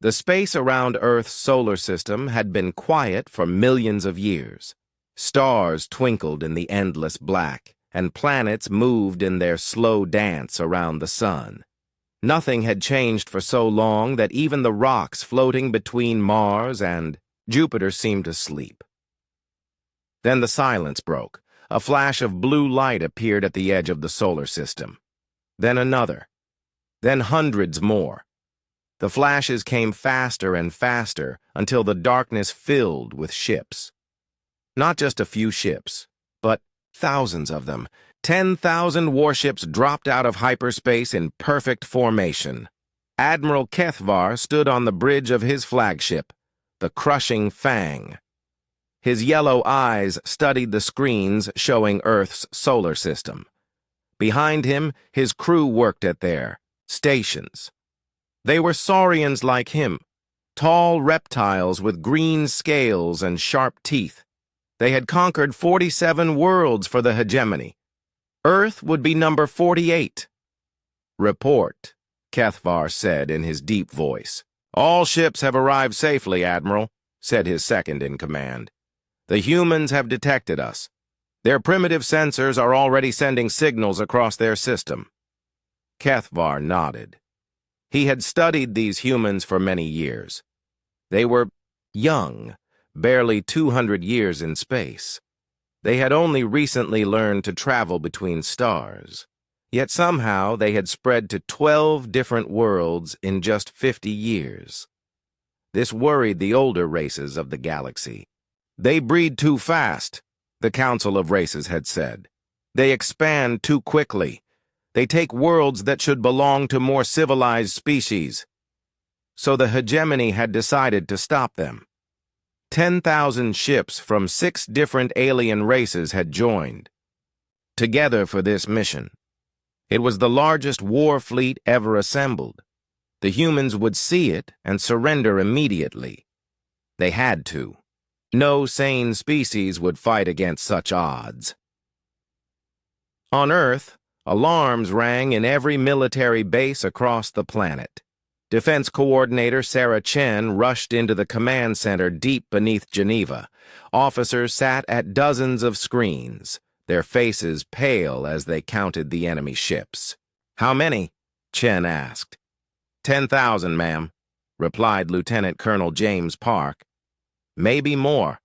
The space around Earth's solar system had been quiet for millions of years. Stars twinkled in the endless black, and planets moved in their slow dance around the sun. Nothing had changed for so long that even the rocks floating between Mars and Jupiter seemed to sleep. Then the silence broke. A flash of blue light appeared at the edge of the solar system. Then another. Then hundreds more. The flashes came faster and faster until the darkness filled with ships. Not just a few ships, but thousands of them. 10,000 warships dropped out of hyperspace in perfect formation. Admiral Kethvar stood on the bridge of his flagship, the Crushing Fang. His yellow eyes studied the screens showing Earth's solar system. Behind him, his crew worked at their stations. They were saurians like him, tall reptiles with green scales and sharp teeth. They had conquered 47 worlds for the hegemony. Earth would be number 48. "Report," Kethvar said in his deep voice. "All ships have arrived safely, Admiral," said his second-in-command. "The humans have detected us. Their primitive sensors are already sending signals across their system." Kethvar nodded. He had studied these humans for many years. They were young, barely 200 years in space. They had only recently learned to travel between stars. Yet somehow they had spread to 12 different worlds in just 50 years. This worried the older races of the galaxy. "They breed too fast," the Council of Races had said. "They expand too quickly. They take worlds that should belong to more civilized species." So the hegemony had decided to stop them. 10,000 ships from 6 different alien races had joined together for this mission. It was the largest war fleet ever assembled. The humans would see it and surrender immediately. They had to. No sane species would fight against such odds. On Earth, alarms rang in every military base across the planet. Defense Coordinator Sarah Chen rushed into the command center deep beneath Geneva. Officers sat at dozens of screens, their faces pale as they counted the enemy ships. "How many?" Chen asked. 10,000, ma'am," replied Lieutenant Colonel James Park. "Maybe more.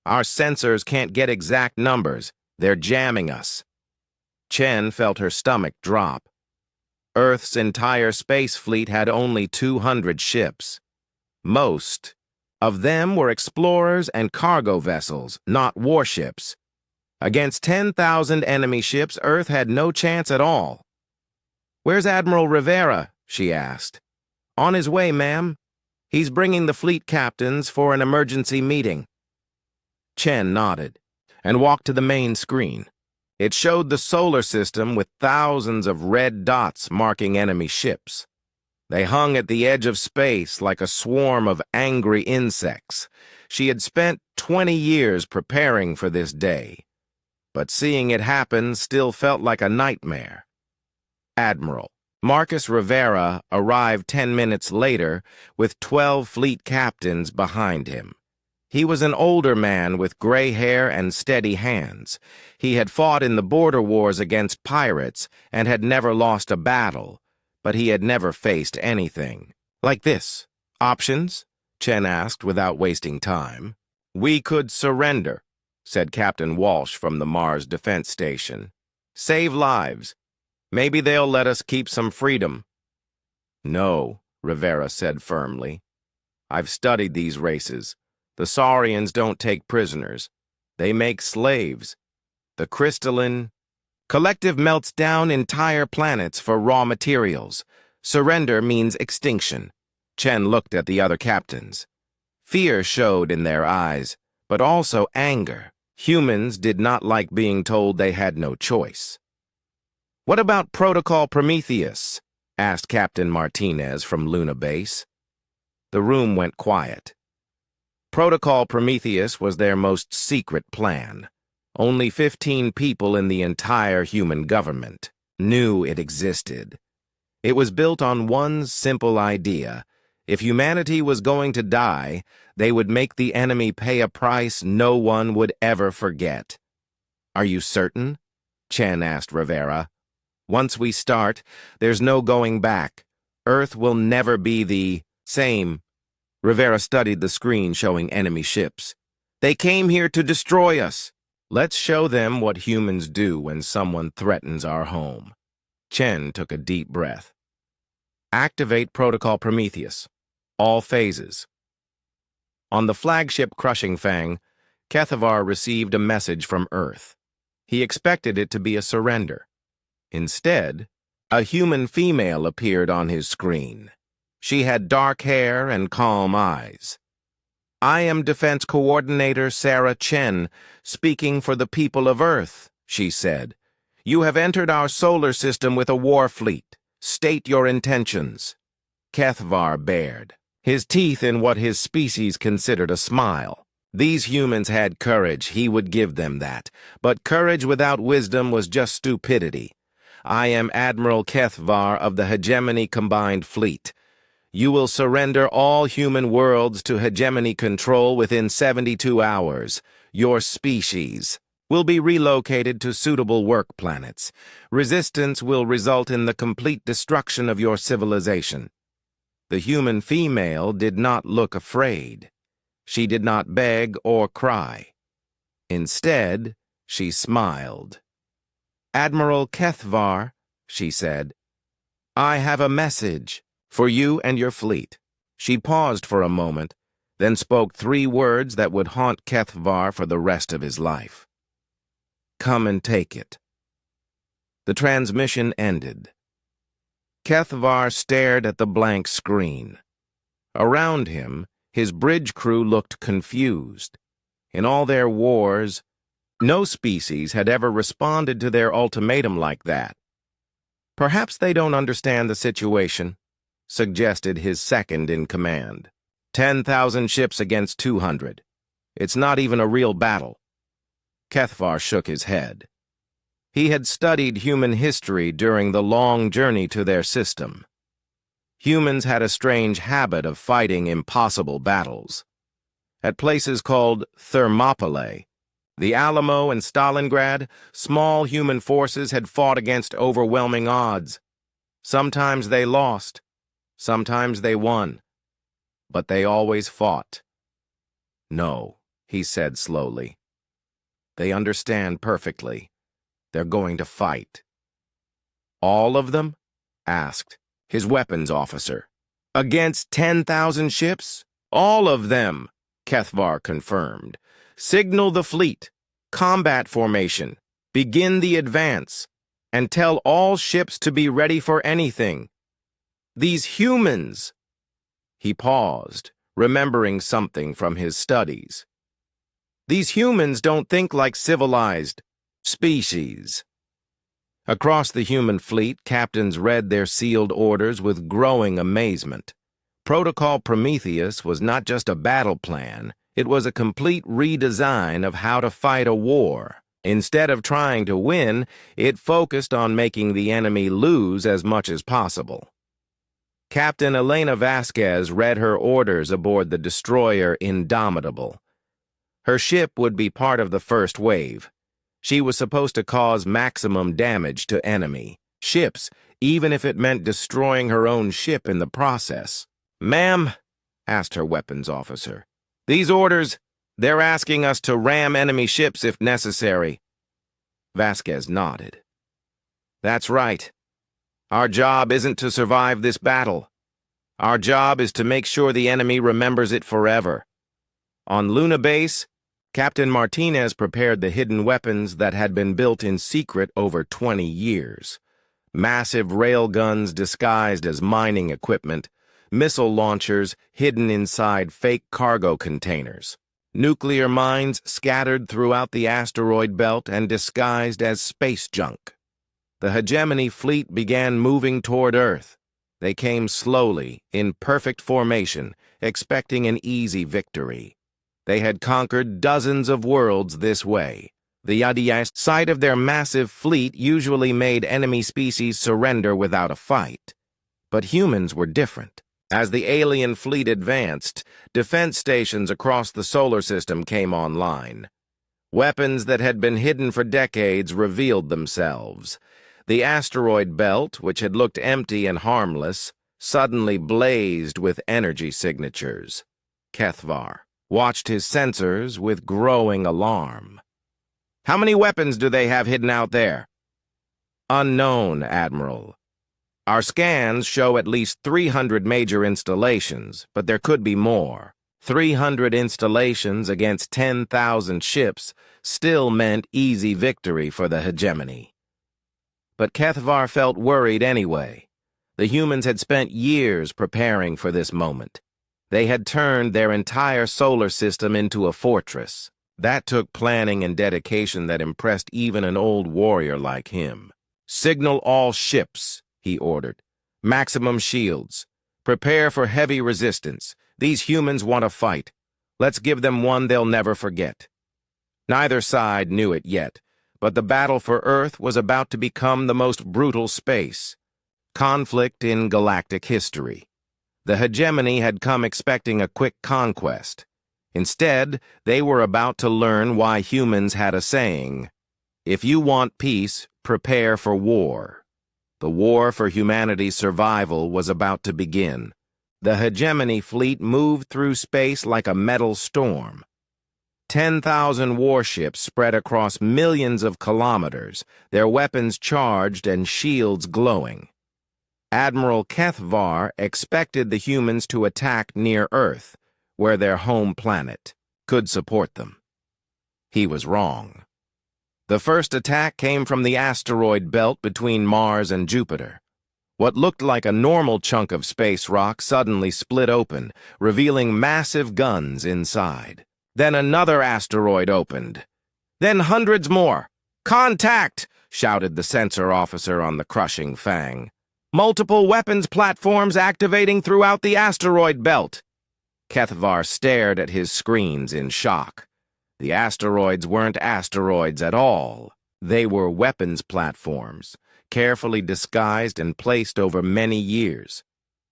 Our sensors can't get exact numbers. They're jamming us." Chen felt her stomach drop. Earth's entire space fleet had only 200 ships. Most of them were explorers and cargo vessels, not warships. Against 10,000 enemy ships, Earth had no chance at all. "Where's Admiral Rivera?" she asked. "On his way, ma'am. He's bringing the fleet captains for an emergency meeting." Chen nodded and walked to the main screen. It showed the solar system with thousands of red dots marking enemy ships. They hung at the edge of space like a swarm of angry insects. She had spent 20 years preparing for this day, but seeing it happen still felt like a nightmare. Admiral Marcus Rivera arrived 10 minutes later with 12 fleet captains behind him. He was an older man with gray hair and steady hands. He had fought in the border wars against pirates and had never lost a battle, but he had never faced anything like this. "Options?" Chen asked without wasting time. "We could surrender," said Captain Walsh from the Mars Defense Station. "Save lives. Maybe they'll let us keep some freedom." "No," Rivera said firmly. "I've studied these races. The Saurians don't take prisoners. They make slaves. The crystalline collective melts down entire planets for raw materials. Surrender means extinction." Chen looked at the other captains. Fear showed in their eyes, but also anger. Humans did not like being told they had no choice. "What about Protocol Prometheus?" asked Captain Martinez from Luna Base. The room went quiet. Protocol Prometheus was their most secret plan. Only 15 people in the entire human government knew it existed. It was built on one simple idea: If humanity was going to die, they would make the enemy pay a price no one would ever forget. "Are you certain?" Chen asked Rivera. "Once we start, there's no going back. Earth will never be the same." Rivera studied the screen showing enemy ships. "They came here to destroy us. Let's show them what humans do when someone threatens our home." Chen took a deep breath. "Activate Protocol Prometheus. All phases." On the flagship Crushing Fang, Kethavar received a message from Earth. He expected it to be a surrender. Instead, a human female appeared on his screen. She had dark hair and calm eyes. "I am Defense Coordinator Sarah Chen, speaking for the people of Earth," she said. "You have entered our solar system with a war fleet. State your intentions." Kethavar bared, his teeth in what his species considered a smile. These humans had courage, he would give them that. But courage without wisdom was just stupidity. "I am Admiral Kethavar of the Hegemony Combined Fleet. You will surrender all human worlds to hegemony control within 72 hours. Your species will be relocated to suitable work planets. Resistance will result in the complete destruction of your civilization." The human female did not look afraid. She did not beg or cry. Instead, she smiled. "Admiral Kethavar," she said, "I have a message for you and your fleet." She paused for a moment, then spoke 3 words that would haunt Kethavar for the rest of his life. "Come and take it." The transmission ended. Kethavar stared at the blank screen. Around him, his bridge crew looked confused. In all their wars, no species had ever responded to their ultimatum like that. "Perhaps they don't understand the situation," suggested his second in command. 10,000 ships against 200. It's not even a real battle." Kethavar shook his head. He had studied human history during the long journey to their system. Humans had a strange habit of fighting impossible battles. At places called Thermopylae, the Alamo and Stalingrad, small human forces had fought against overwhelming odds. Sometimes they lost, sometimes they won, but they always fought. "No," he said slowly. "They understand perfectly. They're going to fight." "All of them?" asked his weapons officer. "Against 10,000 ships?" "All of them," Kethavar confirmed. "Signal the fleet, combat formation, begin the advance, and tell all ships to be ready for anything. These humans—" He paused, remembering something from his studies. "These humans don't think like civilized species." Across the human fleet, captains read their sealed orders with growing amazement. Protocol Prometheus was not just a battle plan, it was a complete redesign of how to fight a war. Instead of trying to win, it focused on making the enemy lose as much as possible. Captain Elena Vasquez read her orders aboard the destroyer Indomitable. Her ship would be part of the first wave. She was supposed to cause maximum damage to enemy ships, even if it meant destroying her own ship in the process. "Ma'am," asked her weapons officer, "these orders, they're asking us to ram enemy ships if necessary." Vasquez nodded. "That's right. Our job isn't to survive this battle. Our job is to make sure the enemy remembers it forever." On Luna Base, Captain Martinez prepared the hidden weapons that had been built in secret over 20 years. Massive railguns disguised as mining equipment, missile launchers hidden inside fake cargo containers, nuclear mines scattered throughout the asteroid belt and disguised as space junk. The hegemony fleet began moving toward Earth. They came slowly, in perfect formation, expecting an easy victory. They had conquered dozens of worlds this way. The sight of their massive fleet usually made enemy species surrender without a fight. But humans were different. As the alien fleet advanced, defense stations across the solar system came online. Weapons that had been hidden for decades revealed themselves. The asteroid belt, which had looked empty and harmless, suddenly blazed with energy signatures. Kethvar watched his sensors with growing alarm. "How many weapons do they have hidden out there?" "Unknown, Admiral. Our scans show at least 300 major installations, but there could be more. 300 installations against 10,000 ships still meant easy victory for the hegemony." But Kethvar felt worried anyway. The humans had spent years preparing for this moment. They had turned their entire solar system into a fortress. That took planning and dedication that impressed even an old warrior like him. "Signal all ships," he ordered. "Maximum shields. Prepare for heavy resistance. These humans want to fight. Let's give them one they'll never forget." Neither side knew it yet, but the battle for Earth was about to become the most brutal space. Conflict in galactic history. The hegemony had come expecting a quick conquest. Instead, they were about to learn why humans had a saying: "If you want peace, prepare for war." The war for humanity's survival was about to begin. The hegemony fleet moved through space like a metal storm. 10,000 warships spread across millions of kilometers, their weapons charged and shields glowing. Admiral Kethvar expected the humans to attack near Earth, where their home planet could support them. He was wrong. The first attack came from the asteroid belt between Mars and Jupiter. What looked like a normal chunk of space rock suddenly split open, revealing massive guns inside. Then another asteroid opened. Then hundreds more. "Contact!" shouted the sensor officer on the crushing Fang. "Multiple weapons platforms activating throughout the asteroid belt." Kethvar stared at his screens in shock. The asteroids weren't asteroids at all. They were weapons platforms, carefully disguised and placed over many years.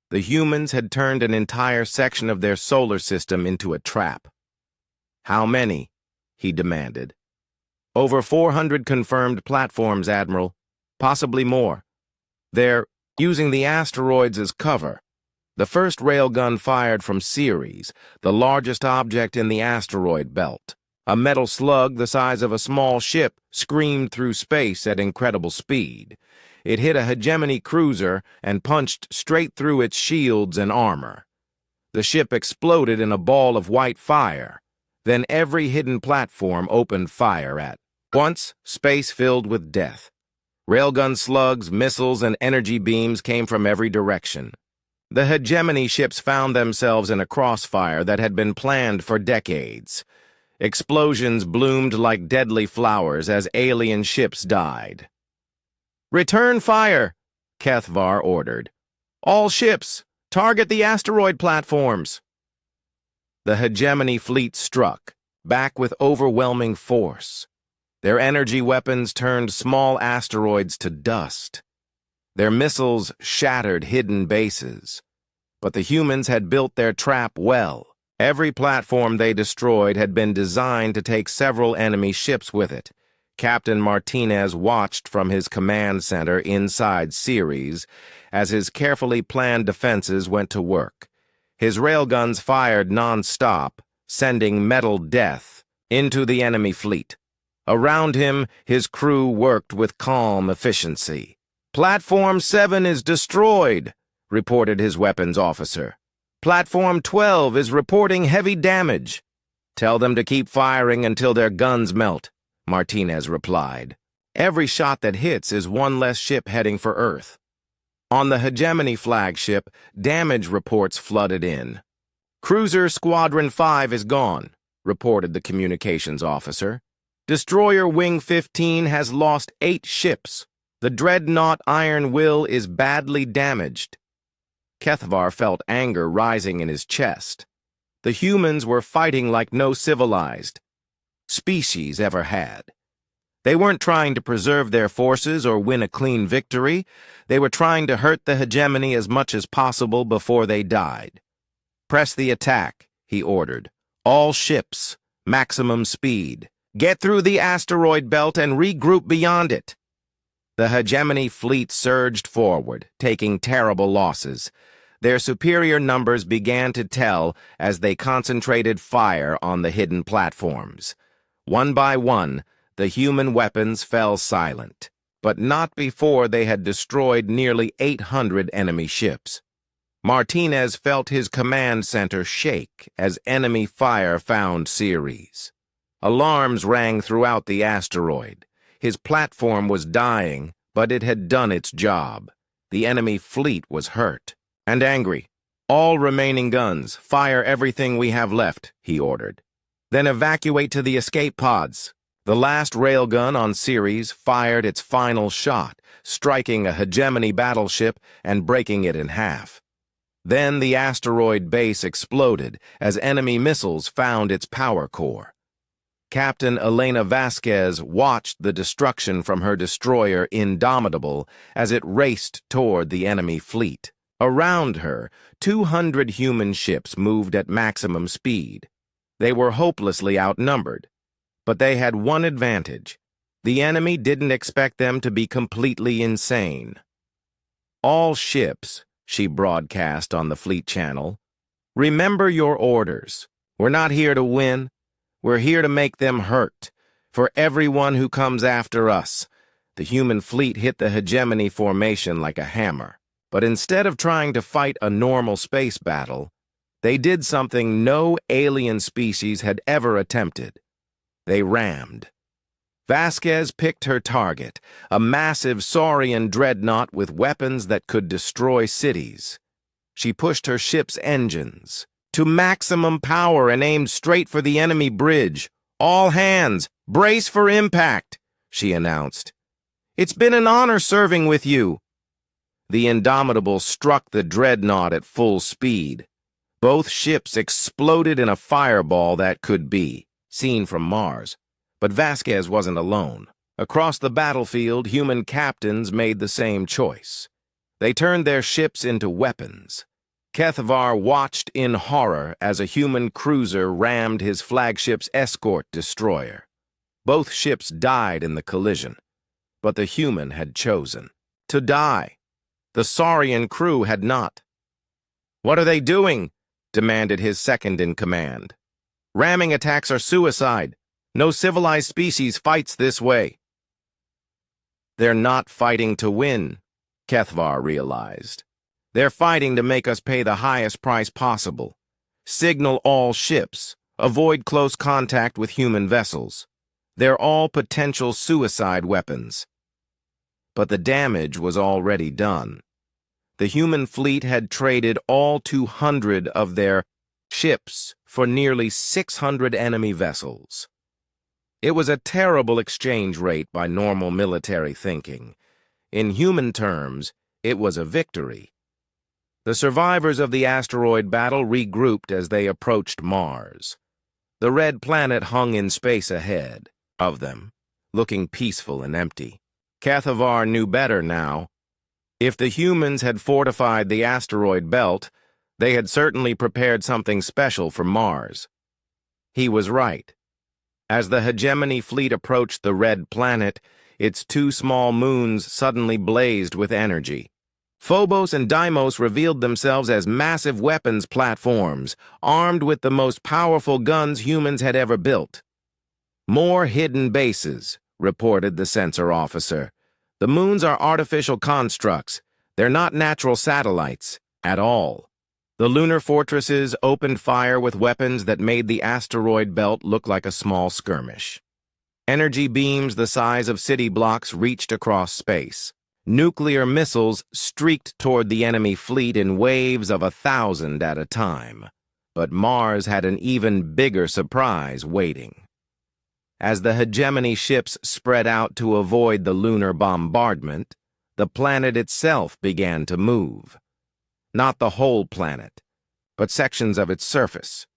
The humans had turned an entire section of their solar system into a trap. "How many?" he demanded. "Over 400 confirmed platforms, Admiral. Possibly more. They're using the asteroids as cover. The first railgun fired from Ceres, the largest object in the asteroid belt. A metal slug the size of a small ship screamed through space at incredible speed. It hit a hegemony cruiser and punched straight through its shields and armor. The ship exploded in a ball of white fire. Then every hidden platform opened fire at once, space filled with death. Railgun slugs, missiles, and energy beams came from every direction. The hegemony ships found themselves in a crossfire that had been planned for decades. Explosions bloomed like deadly flowers as alien ships died. "Return fire," Kethvar ordered. "All ships, target the asteroid platforms." The hegemony fleet struck, back with overwhelming force. Their energy weapons turned small asteroids to dust. Their missiles shattered hidden bases. But the humans had built their trap well. Every platform they destroyed had been designed to take several enemy ships with it. Captain Martinez watched from his command center inside Ceres as his carefully planned defenses went to work. His railguns fired non-stop, sending metal death into the enemy fleet. Around him, his crew worked with calm efficiency. "Platform 7 is destroyed," reported his weapons officer. "Platform 12 is reporting heavy damage." "Tell them to keep firing until their guns melt," Martinez replied. "Every shot that hits is one less ship heading for Earth." On the hegemony flagship, damage reports flooded in. "Cruiser Squadron 5 is gone," reported the communications officer. "Destroyer Wing 15 has lost 8 ships. The dreadnought Iron Will is badly damaged." Kethvar felt anger rising in his chest. The humans were fighting like no civilized species ever had. They weren't trying to preserve their forces or win a clean victory. They were trying to hurt the hegemony as much as possible before they died. "Press the attack," he ordered. "All ships, maximum speed. Get through the asteroid belt and regroup beyond it." The hegemony fleet surged forward, taking terrible losses. Their superior numbers began to tell as they concentrated fire on the hidden platforms. One by one, the human weapons fell silent, but not before they had destroyed nearly 800 enemy ships. Martinez felt his command center shake as enemy fire found Ceres. Alarms rang throughout the asteroid. His platform was dying, but it had done its job. The enemy fleet was hurt and angry. "All remaining guns, fire everything we have left," he ordered. "Then evacuate to the escape pods." The last railgun on Ceres fired its final shot, striking a hegemony battleship and breaking it in half. Then the asteroid base exploded as enemy missiles found its power core. Captain Elena Vasquez watched the destruction from her destroyer Indomitable as it raced toward the enemy fleet. Around her, 200 human ships moved at maximum speed. They were hopelessly outnumbered, but they had one advantage. The enemy didn't expect them to be completely insane. "All ships," she broadcast on the fleet channel, "remember your orders. We're not here to win. We're here to make them hurt. For everyone who comes after us." The human fleet hit the hegemony formation like a hammer. But instead of trying to fight a normal space battle, they did something no alien species had ever attempted. They rammed. Vasquez picked her target, a massive Saurian dreadnought with weapons that could destroy cities. She pushed her ship's engines to maximum power and aimed straight for the enemy bridge. "All hands, brace for impact," she announced. "It's been an honor serving with you." The Indomitable struck the dreadnought at full speed. Both ships exploded in a fireball that could be seen from Mars. But Vasquez wasn't alone. Across the battlefield, human captains made the same choice. They turned their ships into weapons. Kethavar watched in horror as a human cruiser rammed his flagship's escort destroyer. Both ships died in the collision, but the human had chosen to die. The Saurian crew had not. "What are they doing?" demanded his second-in-command. "Ramming attacks are suicide. No civilized species fights this way." "They're not fighting to win," Kethavar realized. "They're fighting to make us pay the highest price possible. Signal all ships. Avoid close contact with human vessels. They're all potential suicide weapons." But the damage was already done. The human fleet had traded all 200 of their ships for nearly 600 enemy vessels. It was a terrible exchange rate by normal military thinking. In human terms, it was a victory. The survivors of the asteroid battle regrouped as they approached Mars. The red planet hung in space ahead of them, looking peaceful and empty. Kethavar knew better now. If the humans had fortified the asteroid belt, they had certainly prepared something special for Mars. He was right. As the hegemony fleet approached the red planet, its two small moons suddenly blazed with energy. Phobos and Deimos revealed themselves as massive weapons platforms, armed with the most powerful guns humans had ever built. "More hidden bases," reported the sensor officer. "The moons are artificial constructs. They're not natural satellites at all." The lunar fortresses opened fire with weapons that made the asteroid belt look like a small skirmish. Energy beams the size of city blocks reached across space. Nuclear missiles streaked toward the enemy fleet in waves of 1,000 at a time. But Mars had an even bigger surprise waiting. As the hegemony ships spread out to avoid the lunar bombardment, the planet itself began to move. Not the whole planet, but sections of its surface.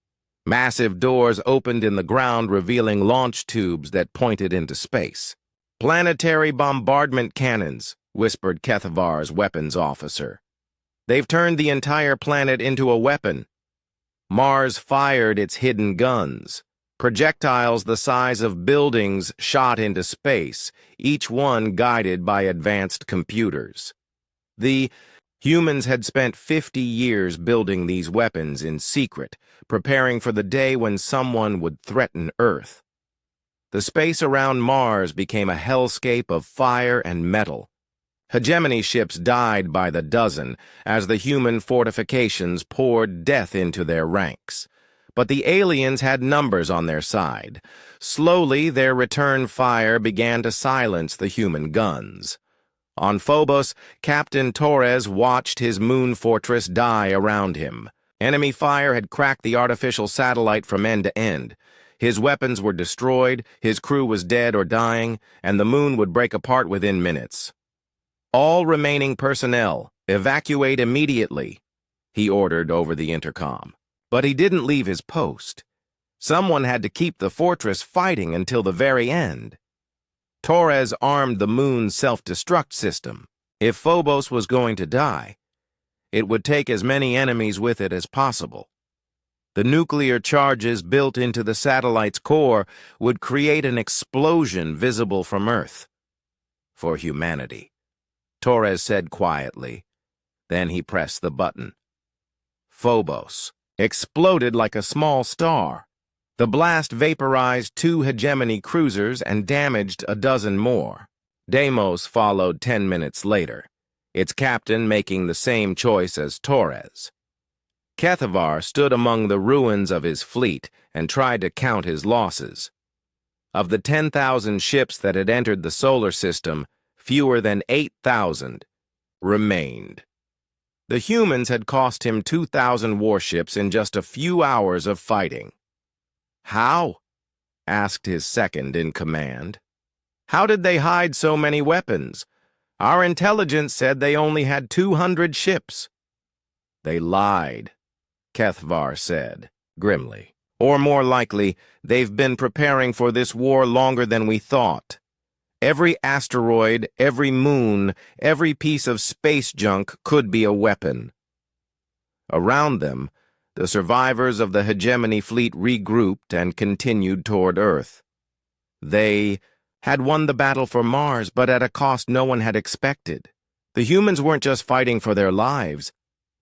Massive doors opened in the ground, revealing launch tubes that pointed into space. Planetary bombardment cannons, whispered Kethavar's weapons officer. They've turned the entire planet into a weapon. Mars fired its hidden guns. Projectiles the size of buildings shot into space, each one guided by advanced computers. The humans had spent 50 years building these weapons in secret, preparing for the day when someone would threaten Earth. The space around Mars became a hellscape of fire and metal. Hegemony ships died by the dozen as the human fortifications poured death into their ranks. But the aliens had numbers on their side. Slowly, their return fire began to silence the human guns. On Phobos, Captain Torres watched his moon fortress die around him. Enemy fire had cracked the artificial satellite from end to end. His weapons were destroyed, his crew was dead or dying, and the moon would break apart within minutes. All remaining personnel, evacuate immediately, he ordered over the intercom. But he didn't leave his post. Someone had to keep the fortress fighting until the very end. Torres armed the moon's self-destruct system. If Phobos was going to die, it would take as many enemies with it as possible. The nuclear charges built into the satellite's core would create an explosion visible from Earth. For humanity, Torres said quietly. Then he pressed the button. Phobos exploded like a small star. The blast vaporized 2 hegemony cruisers and damaged a dozen more. Deimos followed 10 minutes later, its captain making the same choice as Torres. Kethavar stood among the ruins of his fleet and tried to count his losses. Of the 10,000 ships that had entered the solar system, fewer than 8,000 remained. The humans had cost him 2,000 warships in just a few hours of fighting. How? Asked his second in command. How did they hide so many weapons? Our intelligence said they only had 200 ships. They lied, Kethavar said, grimly. Or more likely, they've been preparing for this war longer than we thought. Every asteroid, every moon, every piece of space junk could be a weapon. Around them, the survivors of the hegemony fleet regrouped and continued toward Earth. They had won the battle for Mars, but at a cost no one had expected. The humans weren't just fighting for their lives.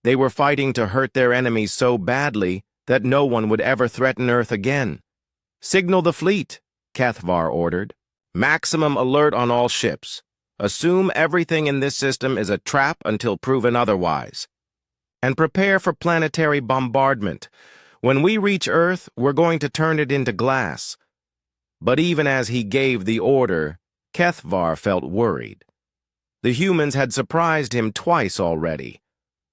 They were fighting to hurt their enemies so badly that no one would ever threaten Earth again. Signal the fleet, Kethavar ordered. Maximum alert on all ships. Assume everything in this system is a trap until proven otherwise. And prepare for planetary bombardment. When we reach Earth, we're going to turn it into glass. But even as he gave the order, Kethavar felt worried. The humans had surprised him twice already.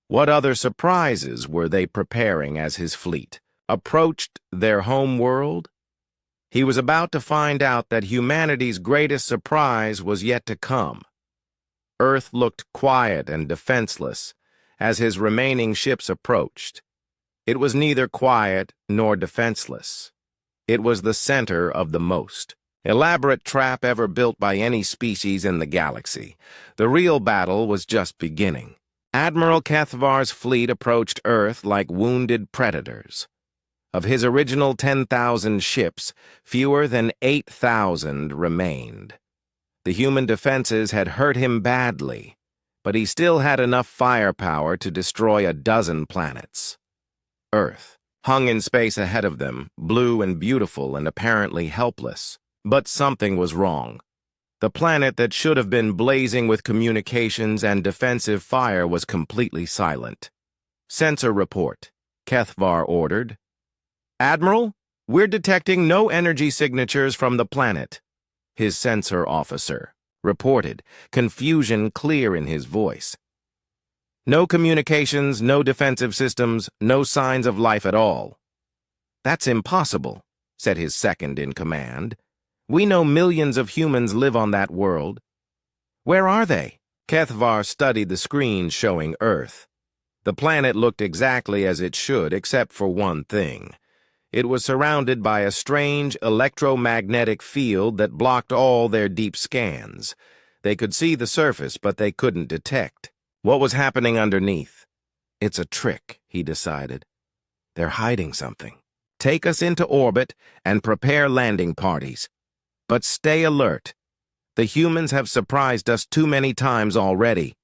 What other surprises were they preparing as his fleet approached their home world? He was about to find out that humanity's greatest surprise was yet to come. Earth looked quiet and defenseless as his remaining ships approached. It was neither quiet nor defenseless. It was the center of the most elaborate trap ever built by any species in the galaxy. The real battle was just beginning. Admiral Kethavar's fleet approached Earth like wounded predators. Of his original 10,000 ships, fewer than 8,000 remained. The human defenses had hurt him badly, but he still had enough firepower to destroy a dozen planets. Earth hung in space ahead of them, blue and beautiful and apparently helpless. But something was wrong. The planet that should have been blazing with communications and defensive fire was completely silent. Sensor report, Kethavar ordered. Admiral, we're detecting no energy signatures from the planet, his sensor officer reported, confusion clear in his voice. No communications, no defensive systems, no signs of life at all. That's impossible, said his second in command. We know millions of humans live on that world. Where are they? Kethavar studied the screen showing Earth. The planet looked exactly as it should, except for one thing. It was surrounded by a strange electromagnetic field that blocked all their deep scans. They could see the surface, but they couldn't detect what was happening underneath. It's a trick, he decided. They're hiding something. Take us into orbit and prepare landing parties. But stay alert. The humans have surprised us too many times already.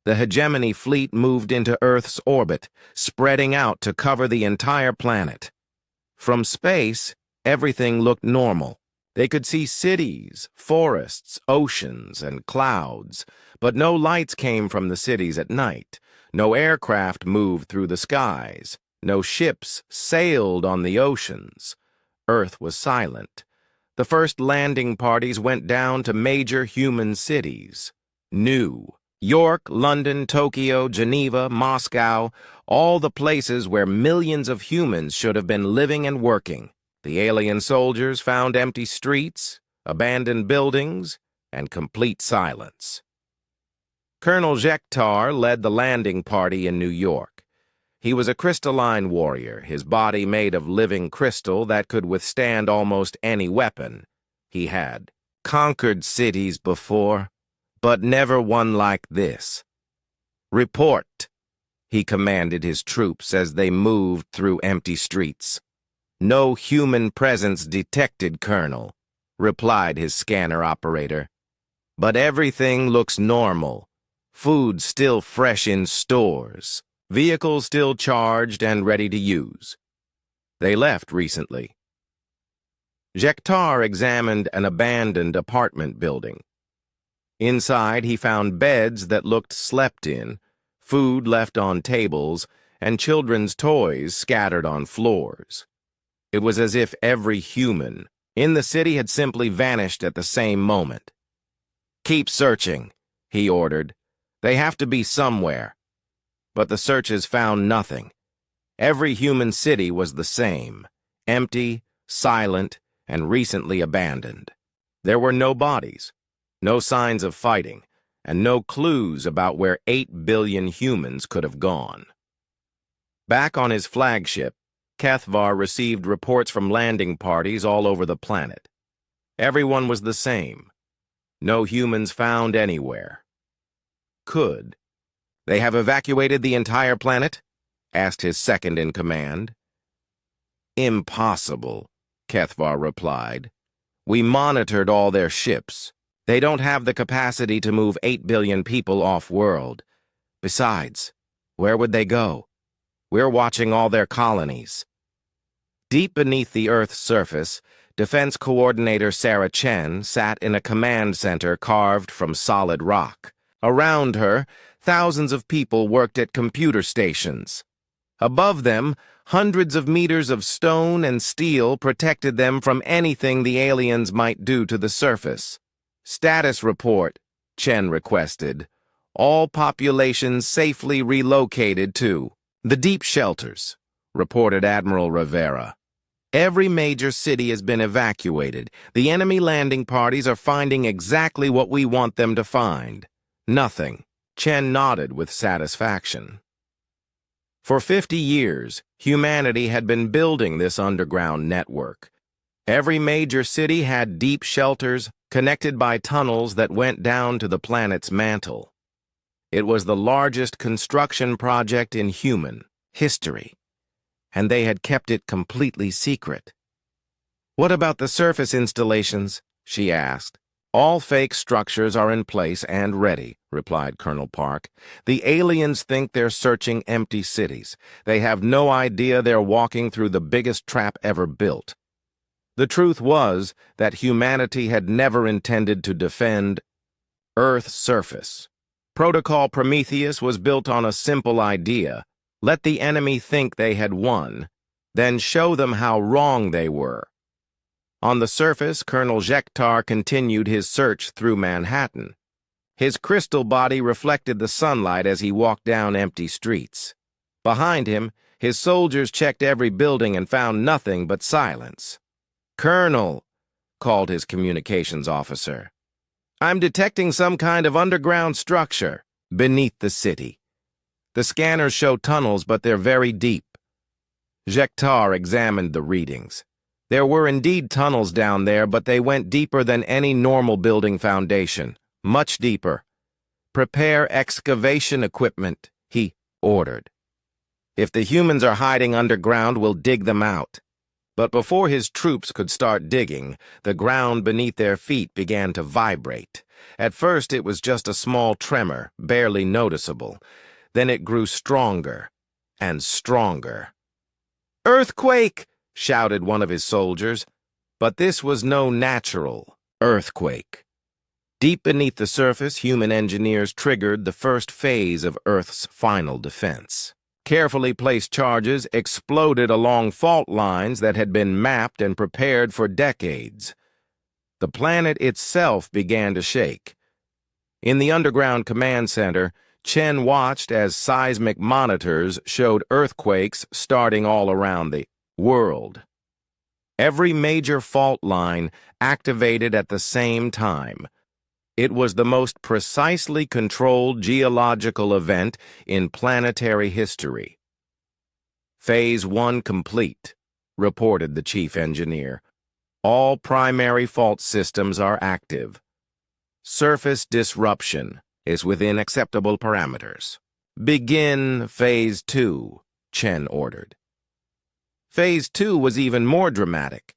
The hegemony fleet moved into Earth's orbit, spreading out to cover the entire planet. From space, everything looked normal. They could see cities, forests, oceans, and clouds, but no lights came from the cities at night. No aircraft moved through the skies. No ships sailed on the oceans. Earth was silent. The first landing parties went down to major human cities. New York, London, Tokyo, Geneva, Moscow, all the places where millions of humans should have been living and working. The alien soldiers found empty streets, abandoned buildings, and complete silence. Colonel Jektar led the landing party in New York. He was a crystalline warrior, his body made of living crystal that could withstand almost any weapon. He had conquered cities before, but never one like this. Report, he commanded his troops as they moved through empty streets. No human presence detected, Colonel, replied his scanner operator. But everything looks normal. Food still fresh in stores. Vehicles still charged and ready to use. They left recently. Jektar examined an abandoned apartment building. Inside, he found beds that looked slept in, food left on tables, and children's toys scattered on floors. It was as if every human in the city had simply vanished at the same moment. Keep searching, he ordered. They have to be somewhere. But the searches found nothing. Every human city was the same, empty, silent, and recently abandoned. There were no bodies, no signs of fighting, and no clues about where 8 billion humans could have gone. Back on his flagship, Kethvar received reports from landing parties all over the planet. Everyone was the same. No humans found anywhere. Could they have evacuated the entire planet? Asked his second-in-command. Impossible, Kethvar replied. We monitored all their ships. They don't have the capacity to move 8 billion people off-world. Besides, where would they go? We're watching all their colonies. Deep beneath the Earth's surface, Defense Coordinator Sarah Chen sat in a command center carved from solid rock. Around her, thousands of people worked at computer stations. Above them, hundreds of meters of stone and steel protected them from anything the aliens might do to the surface. Status report, Chen requested. All populations safely relocated to the deep shelters, reported Admiral Rivera. Every major city has been evacuated. The enemy landing parties are finding exactly what we want them to find. Nothing. Chen nodded with satisfaction. For 50 years, humanity had been building this underground network. Every major city had deep shelters connected by tunnels that went down to the planet's mantle. It was the largest construction project in human history, and they had kept it completely secret. What about the surface installations? She asked. All fake structures are in place and ready, replied Colonel Park. The aliens think they're searching empty cities. They have no idea they're walking through the biggest trap ever built. The truth was that humanity had never intended to defend Earth's surface. Protocol Prometheus was built on a simple idea. Let the enemy think they had won, then show them how wrong they were. On the surface, Colonel Jektar continued his search through Manhattan. His crystal body reflected the sunlight as he walked down empty streets. Behind him, his soldiers checked every building and found nothing but silence. "Colonel," called his communications officer, "I'm detecting some kind of underground structure beneath the city. The scanners show tunnels, but they're very deep." Jektar examined the readings. There were indeed tunnels down there, but they went deeper than any normal building foundation. Much deeper. "Prepare excavation equipment," he ordered. "If the humans are hiding underground, we'll dig them out." But before his troops could start digging, the ground beneath their feet began to vibrate. At first it was just a small tremor, barely noticeable. Then it grew stronger and stronger. "Earthquake!" shouted one of his soldiers. But this was no natural earthquake. Deep beneath the surface, human engineers triggered the first phase of Earth's final defense. Carefully placed charges exploded along fault lines that had been mapped and prepared for decades. The planet itself began to shake. In the underground command center, Chen watched as seismic monitors showed earthquakes starting all around the world. Every major fault line activated at the same time. It was the most precisely controlled geological event in planetary history. "Phase 1 complete," reported the chief engineer. "All primary fault systems are active. Surface disruption is within acceptable parameters. Begin Phase 2, Chen ordered. Phase 2 was even more dramatic.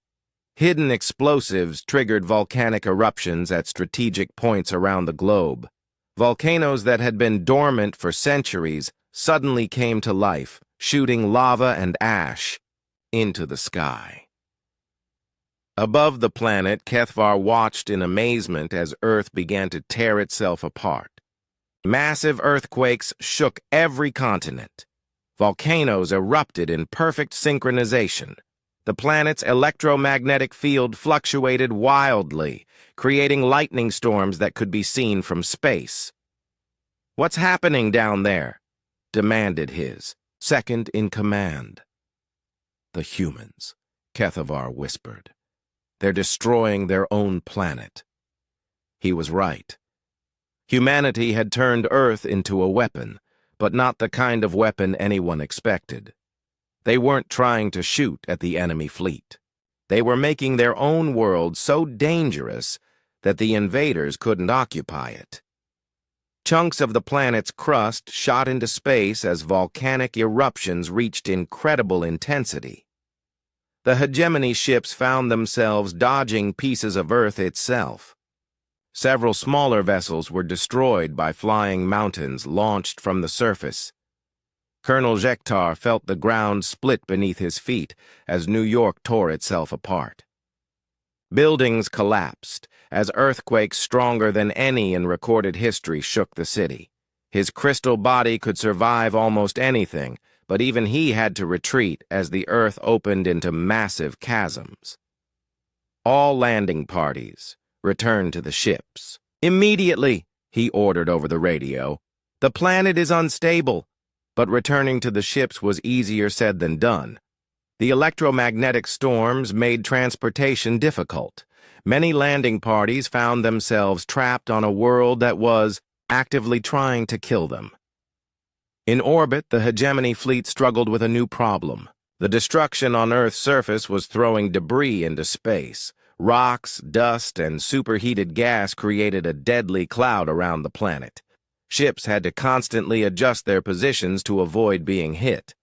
Hidden explosives triggered volcanic eruptions at strategic points around the globe. Volcanoes that had been dormant for centuries suddenly came to life, shooting lava and ash into the sky. Above the planet, Kethvar watched in amazement as Earth began to tear itself apart. Massive earthquakes shook every continent. Volcanoes erupted in perfect synchronization. The planet's electromagnetic field fluctuated wildly, creating lightning storms that could be seen from space. "What's happening down there?" demanded his second in command. "The humans," Kethvar whispered. "They're destroying their own planet." He was right. Humanity had turned Earth into a weapon, but not the kind of weapon anyone expected. They weren't trying to shoot at the enemy fleet. They were making their own world so dangerous that the invaders couldn't occupy it. Chunks of the planet's crust shot into space as volcanic eruptions reached incredible intensity. The hegemony ships found themselves dodging pieces of Earth itself. Several smaller vessels were destroyed by flying mountains launched from the surface. Colonel Jektar felt the ground split beneath his feet as New York tore itself apart. Buildings collapsed as earthquakes stronger than any in recorded history shook the city. His crystal body could survive almost anything, but even he had to retreat as the Earth opened into massive chasms. All landing parties returned to the ships. "Immediately," he ordered over the radio. "The planet is unstable." But returning to the ships was easier said than done. The electromagnetic storms made transportation difficult. Many landing parties found themselves trapped on a world that was actively trying to kill them. In orbit, the hegemony fleet struggled with a new problem. The destruction on Earth's surface was throwing debris into space. Rocks, dust, and superheated gas created a deadly cloud around the planet. Ships had to constantly adjust their positions to avoid being hit.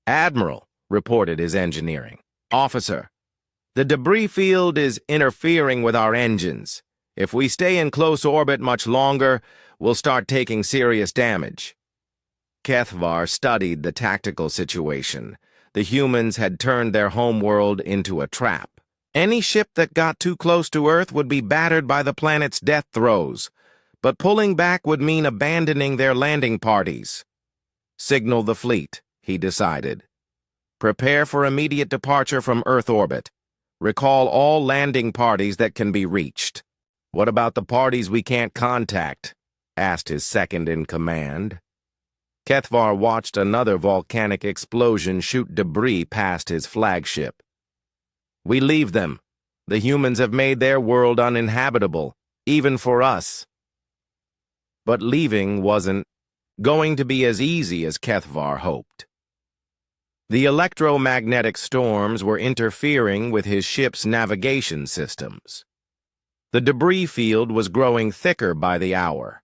"Admiral," reported his engineering officer, "the debris field is interfering with our engines. If we stay in close orbit much longer, we'll start taking serious damage." Kethvar studied the tactical situation. The humans had turned their homeworld into a trap. Any ship that got too close to Earth would be battered by the planet's death throes. But pulling back would mean abandoning their landing parties. "Signal the fleet," he decided. "Prepare for immediate departure from Earth orbit. Recall all landing parties that can be reached." "What about the parties we can't contact?" asked his second in command. Kethvar watched another volcanic explosion shoot debris past his flagship. "We leave them. The humans have made their world uninhabitable, even for us." But leaving wasn't going to be as easy as Kethvar hoped. The electromagnetic storms were interfering with his ship's navigation systems. The debris field was growing thicker by the hour,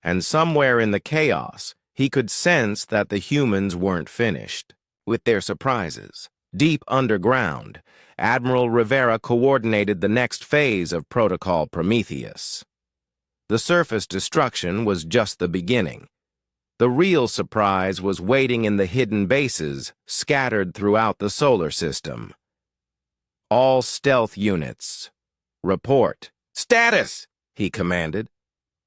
and somewhere in the chaos, he could sense that the humans weren't finished with their surprises. Deep underground, Admiral Rivera coordinated the next phase of Protocol Prometheus. The surface destruction was just the beginning. The real surprise was waiting in the hidden bases scattered throughout the solar system. All stealth units, report. Status, he commanded.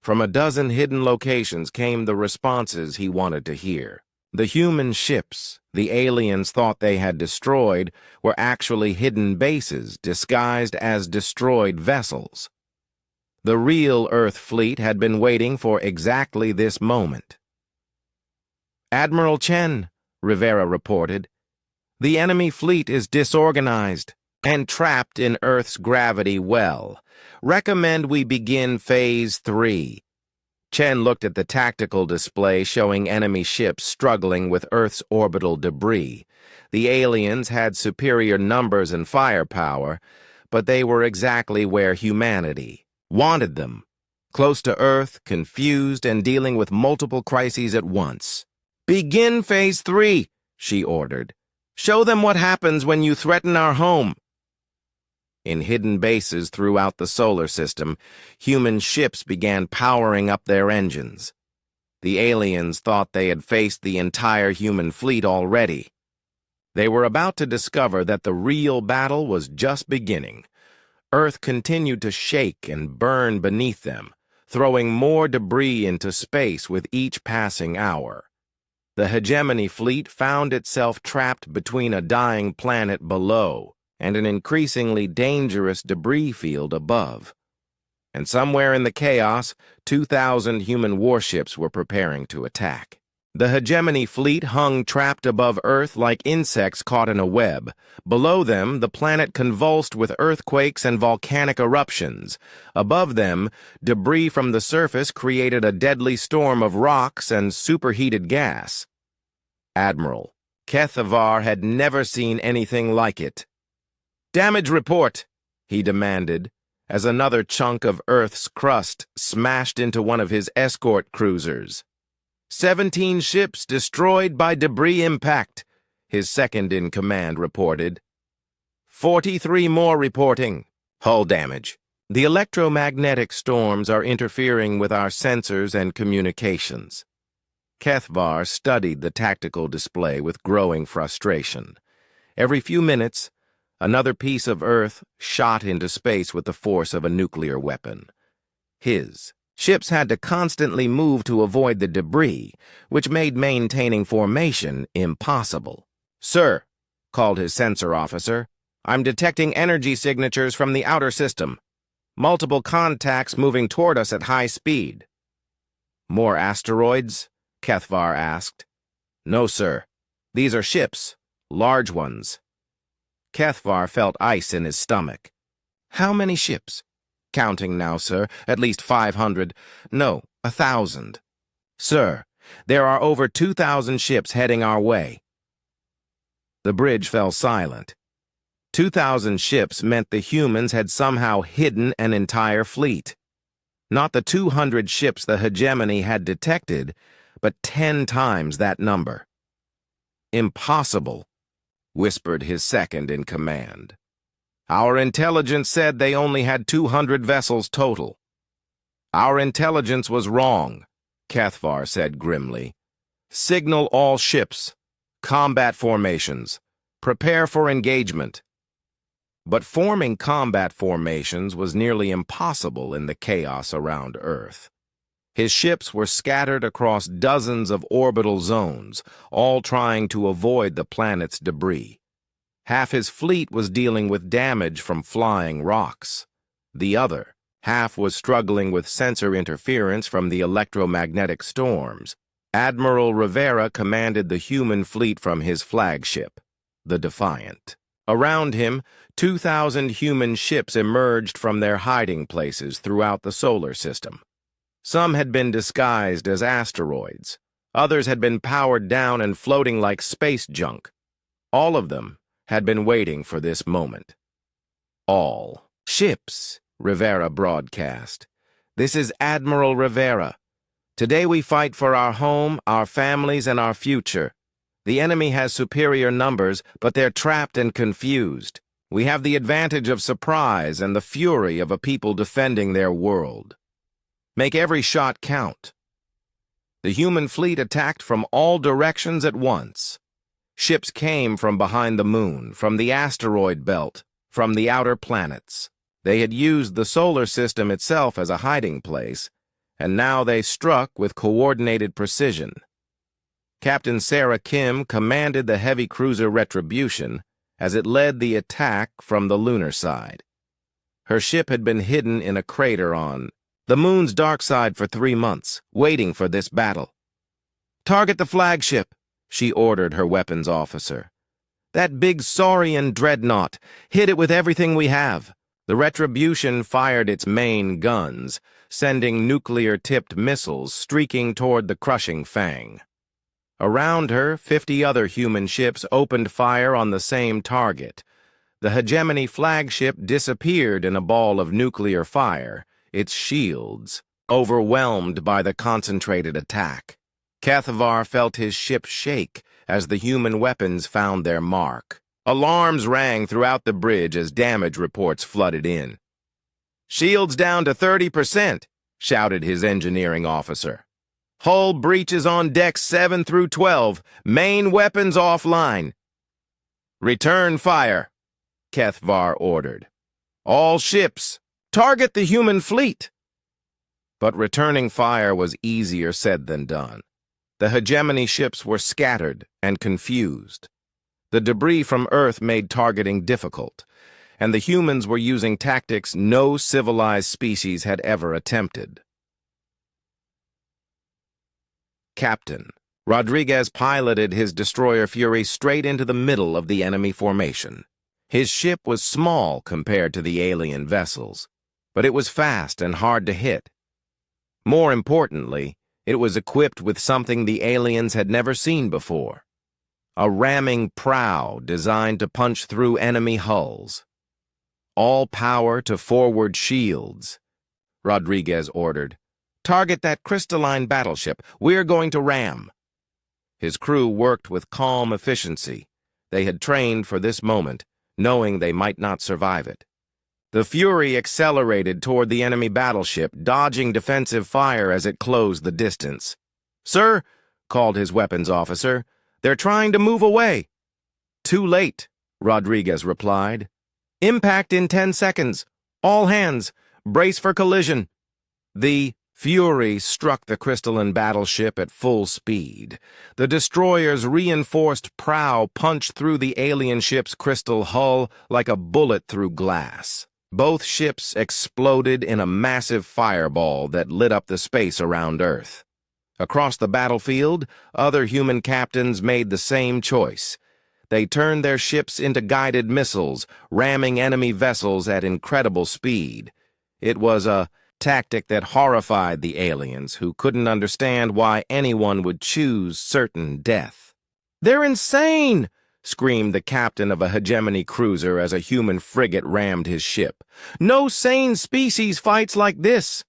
From a dozen hidden locations came the responses he wanted to hear. The human ships the aliens thought they had destroyed were actually hidden bases disguised as destroyed vessels. The real Earth fleet had been waiting for exactly this moment. Admiral Chen, Rivera reported, the enemy fleet is disorganized and trapped in Earth's gravity well. Recommend we begin Phase 3. Chen looked at the tactical display showing enemy ships struggling with Earth's orbital debris. The aliens had superior numbers and firepower, but they were exactly where humanity wanted them. Close to Earth, confused, and dealing with multiple crises at once. Begin Phase 3, she ordered. Show them what happens when you threaten our home. In hidden bases throughout the solar system, human ships began powering up their engines. The aliens thought they had faced the entire human fleet already. They were about to discover that the real battle was just beginning. Earth continued to shake and burn beneath them, throwing more debris into space with each passing hour. The hegemony fleet found itself trapped between a dying planet below and an increasingly dangerous debris field above. And somewhere in the chaos, 2,000 human warships were preparing to attack. The hegemony fleet hung trapped above Earth like insects caught in a web. Below them, the planet convulsed with earthquakes and volcanic eruptions. Above them, debris from the surface created a deadly storm of rocks and superheated gas. Admiral Kethavar had never seen anything like it. Damage report, he demanded, as another chunk of Earth's crust smashed into one of his escort cruisers. 17 ships destroyed by debris impact, his second-in-command reported. 43 more reporting. Hull damage. The electromagnetic storms are interfering with our sensors and communications. Kethvar studied the tactical display with growing frustration. Every few minutes, another piece of Earth shot into space with the force of a nuclear weapon. His ships had to constantly move to avoid the debris, which made maintaining formation impossible. Sir, called his sensor officer, I'm detecting energy signatures from the outer system. Multiple contacts moving toward us at high speed. More asteroids? Kethvar asked. No, sir. These are ships, large ones. Kethvar felt ice in his stomach. How many ships? Counting now, sir. At least 500. No, 1,000. Sir, there are over 2,000 ships heading our way. The bridge fell silent. 2,000 ships meant the humans had somehow hidden an entire fleet. Not the 200 ships the hegemony had detected, but 10 times that number. Impossible, whispered his second-in-command. Our intelligence said they only had 200 vessels total. Our intelligence was wrong, Kethvar said grimly. Signal all ships. Combat formations. Prepare for engagement. But forming combat formations was nearly impossible in the chaos around Earth. His ships were scattered across dozens of orbital zones, all trying to avoid the planet's debris. Half his fleet was dealing with damage from flying rocks. The other half was struggling with sensor interference from the electromagnetic storms. Admiral Rivera commanded the human fleet from his flagship, the Defiant. Around him, 2,000 human ships emerged from their hiding places throughout the solar system. Some had been disguised as asteroids. Others had been powered down and floating like space junk. All of them had been waiting for this moment. All ships, Rivera broadcast. This is Admiral Rivera. Today we fight for our home, our families, and our future. The enemy has superior numbers, but they're trapped and confused. We have the advantage of surprise and the fury of a people defending their world. Make every shot count. The human fleet attacked from all directions at once. Ships came from behind the moon, from the asteroid belt, from the outer planets. They had used the solar system itself as a hiding place, and now they struck with coordinated precision. Captain Sarah Kim commanded the heavy cruiser Retribution as it led the attack from the lunar side. Her ship had been hidden in a crater on the moon's dark side for 3 months, waiting for this battle. "Target the flagship," she ordered her weapons officer. "That big Saurian dreadnought. Hit it with everything we have." The Retribution fired its main guns, sending nuclear-tipped missiles streaking toward the crushing Fang. Around her, 50 other human ships opened fire on the same target. The Hegemony flagship disappeared in a ball of nuclear fire, its shields overwhelmed by the concentrated attack. Kethvar felt his ship shake as the human weapons found their mark. Alarms rang throughout the bridge as damage reports flooded in. "Shields down to 30%, shouted his engineering officer. "Hull breaches on decks 7 through 12. Main weapons offline." "Return fire," Kethvar ordered. "All ships, target the human fleet." But returning fire was easier said than done. The Hegemony ships were scattered and confused. The debris from Earth made targeting difficult, and the humans were using tactics no civilized species had ever attempted. Captain Rodriguez piloted his destroyer Fury straight into the middle of the enemy formation. His ship was small compared to the alien vessels, but it was fast and hard to hit. More importantly, it was equipped with something the aliens had never seen before: a ramming prow designed to punch through enemy hulls. "All power to forward shields," Rodriguez ordered. "Target that crystalline battleship. We're going to ram." His crew worked with calm efficiency. They had trained for this moment, knowing they might not survive it. The Fury accelerated toward the enemy battleship, dodging defensive fire as it closed the distance. "Sir," called his weapons officer, "they're trying to move away." "Too late," Rodriguez replied. "Impact in 10 seconds. All hands, brace for collision." The Fury struck the crystalline battleship at full speed. The destroyer's reinforced prow punched through the alien ship's crystal hull like a bullet through glass. Both ships exploded in a massive fireball that lit up the space around Earth. Across the battlefield, other human captains made the same choice. They turned their ships into guided missiles, ramming enemy vessels at incredible speed. It was a tactic that horrified the aliens, who couldn't understand why anyone would choose certain death. "They're insane!" screamed the captain of a Hegemony cruiser as a human frigate rammed his ship. "No sane species fights like this."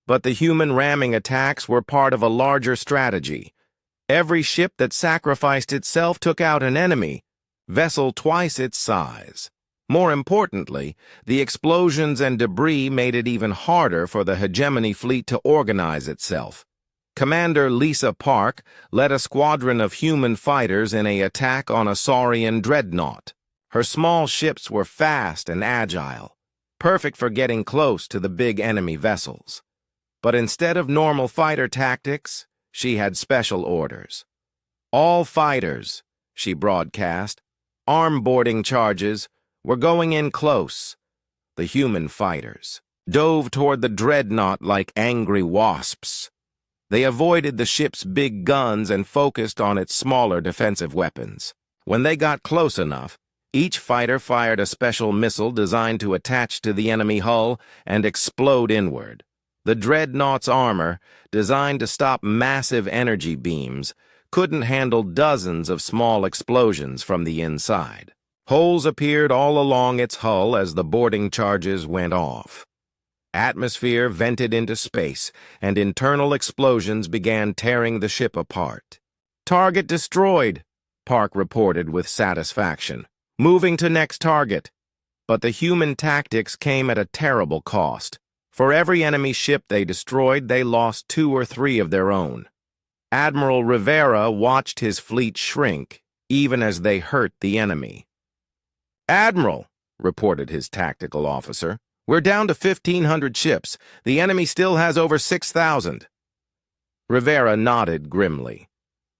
But the human ramming attacks were part of a larger strategy. Every ship that sacrificed itself took out an enemy, vessel twice its size. More importantly, the explosions and debris made it even harder for the Hegemony fleet to organize itself. Commander Lisa Park led a squadron of human fighters in an attack on a Saurian dreadnought. Her small ships were fast and agile, perfect for getting close to the big enemy vessels. But instead of normal fighter tactics, she had special orders. "All fighters," she broadcast, "arm-boarding charges. We're going in close." The human fighters dove toward the dreadnought like angry wasps. They avoided the ship's big guns and focused on its smaller defensive weapons. When they got close enough, each fighter fired a special missile designed to attach to the enemy hull and explode inward. The dreadnought's armor, designed to stop massive energy beams, couldn't handle dozens of small explosions from the inside. Holes appeared all along its hull as the boarding charges went off. Atmosphere vented into space, and internal explosions began tearing the ship apart. "Target destroyed," Park reported with satisfaction. "Moving to next target." But the human tactics came at a terrible cost. For every enemy ship they destroyed, they lost 2 or 3 of their own. Admiral Rivera watched his fleet shrink, even as they hurt the enemy. "Admiral," reported his tactical officer, "we're down to 1,500 ships. The enemy still has over 6,000. Rivera nodded grimly.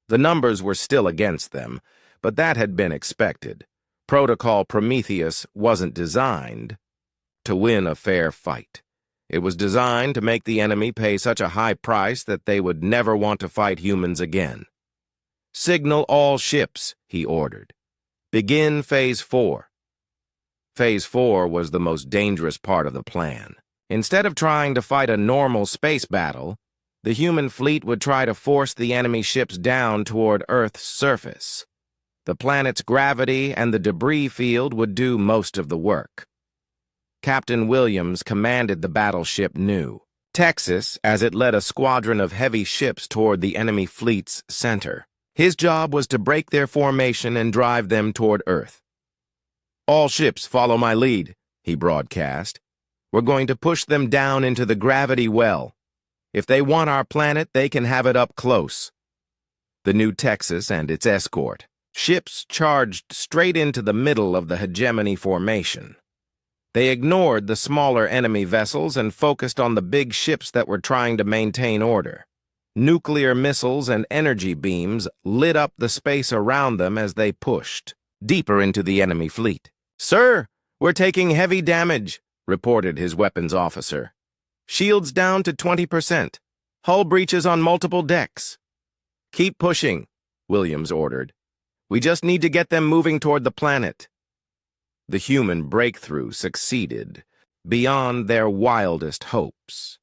The numbers were still against them, but that had been expected. Protocol Prometheus wasn't designed to win a fair fight. It was designed to make the enemy pay such a high price that they would never want to fight humans again. "Signal all ships," he ordered. "Begin Phase 4. Phase 4 was the most dangerous part of the plan. Instead of trying to fight a normal space battle, the human fleet would try to force the enemy ships down toward Earth's surface. The planet's gravity and the debris field would do most of the work. Captain Williams commanded the battleship New Texas as it led a squadron of heavy ships toward the enemy fleet's center. His job was to break their formation and drive them toward Earth. "All ships follow my lead," he broadcast. "We're going to push them down into the gravity well. If they want our planet, they can have it up close." The New Texas and its escort ships charged straight into the middle of the hegemony formation. They ignored the smaller enemy vessels and focused on the big ships that were trying to maintain order. Nuclear missiles and energy beams lit up the space around them as they pushed deeper into the enemy fleet. "Sir, we're taking heavy damage," reported his weapons officer. "Shields down to 20%. Hull breaches on multiple decks." "Keep pushing," Williams ordered. "We just need to get them moving toward the planet." The human breakthrough succeeded beyond their wildest hopes.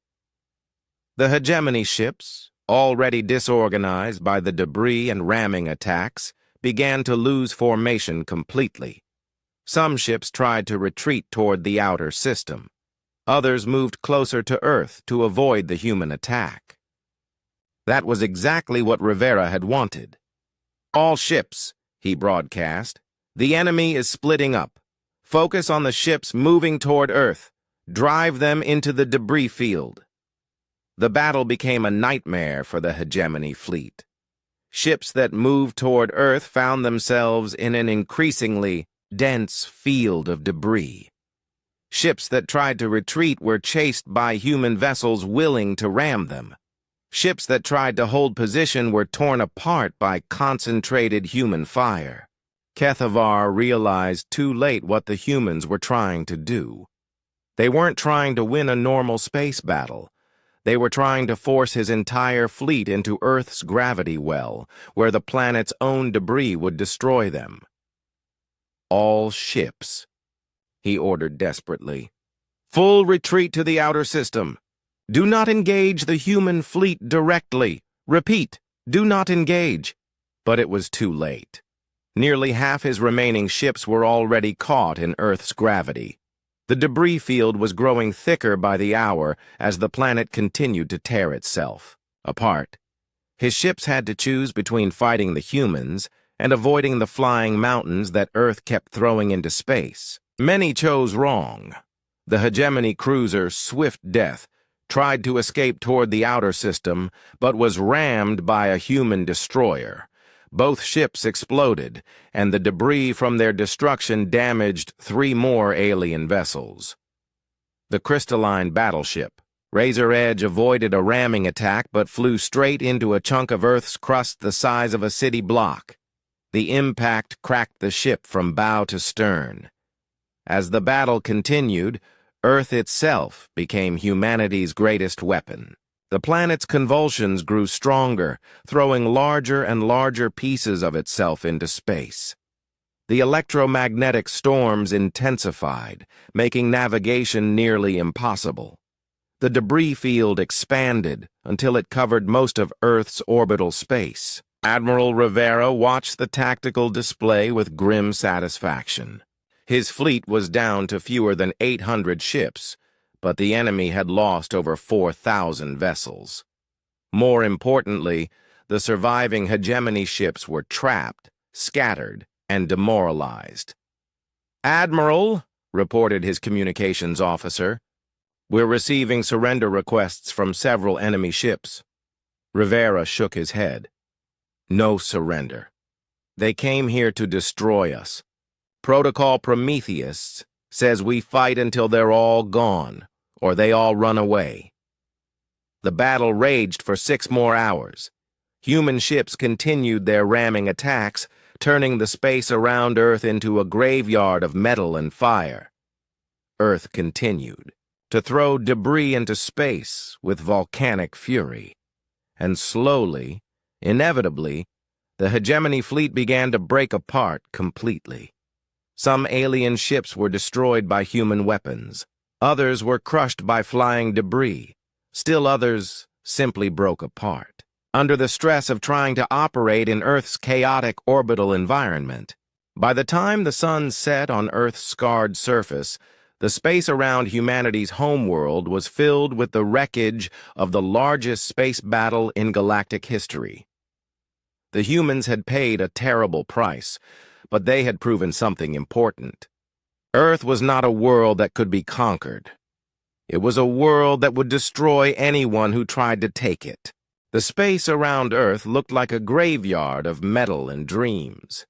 The hegemony ships, already disorganized by the debris and ramming attacks, began to lose formation completely. Some ships tried to retreat toward the outer system. Others moved closer to Earth to avoid the human attack. That was exactly what Rivera had wanted. "All ships," he broadcast. "The enemy is splitting up. Focus on the ships moving toward Earth. Drive them into the debris field." The battle became a nightmare for the hegemony fleet. Ships that moved toward Earth found themselves in an increasingly dense field of debris. Ships that tried to retreat were chased by human vessels willing to ram them. Ships that tried to hold position were torn apart by concentrated human fire. Kethavar realized too late what the humans were trying to do. They weren't trying to win a normal space battle. They were trying to force his entire fleet into Earth's gravity well, where the planet's own debris would destroy them. "All ships," he ordered desperately. "Full retreat to the outer system. Do not engage the human fleet directly. Repeat, do not engage." But it was too late. Nearly half his remaining ships were already caught in Earth's gravity. The debris field was growing thicker by the hour as the planet continued to tear itself apart. His ships had to choose between fighting the humans and avoiding the flying mountains that Earth kept throwing into space. Many chose wrong. The hegemony cruiser Swift Death tried to escape toward the outer system, but was rammed by a human destroyer. Both ships exploded, and the debris from their destruction damaged 3 more alien vessels. The crystalline battleship Razor Edge avoided a ramming attack but flew straight into a chunk of Earth's crust the size of a city block. The impact cracked the ship from bow to stern. As the battle continued, Earth itself became humanity's greatest weapon. The planet's convulsions grew stronger, throwing larger and larger pieces of itself into space. The electromagnetic storms intensified, making navigation nearly impossible. The debris field expanded until it covered most of Earth's orbital space. Admiral Rivera watched the tactical display with grim satisfaction. His fleet was down to fewer than 800 ships, but the enemy had lost over 4,000 vessels. More importantly, the surviving hegemony ships were trapped, scattered, and demoralized. "Admiral," reported his communications officer, "we're receiving surrender requests from several enemy ships." Rivera shook his head. "No surrender. They came here to destroy us. Protocol Prometheus says we fight until they're all gone, or they all run away." The battle raged for 6 more hours. Human ships continued their ramming attacks, turning the space around Earth into a graveyard of metal and fire. Earth continued to throw debris into space with volcanic fury. And slowly, inevitably, the hegemony fleet began to break apart completely. Some alien ships were destroyed by human weapons. Others were crushed by flying debris. Still others simply broke apart, under the stress of trying to operate in Earth's chaotic orbital environment. By the time the sun set on Earth's scarred surface, the space around humanity's homeworld was filled with the wreckage of the largest space battle in galactic history. The humans had paid a terrible price, but they had proven something important. Earth was not a world that could be conquered. It was a world that would destroy anyone who tried to take it. The space around Earth looked like a graveyard of metal and dreams.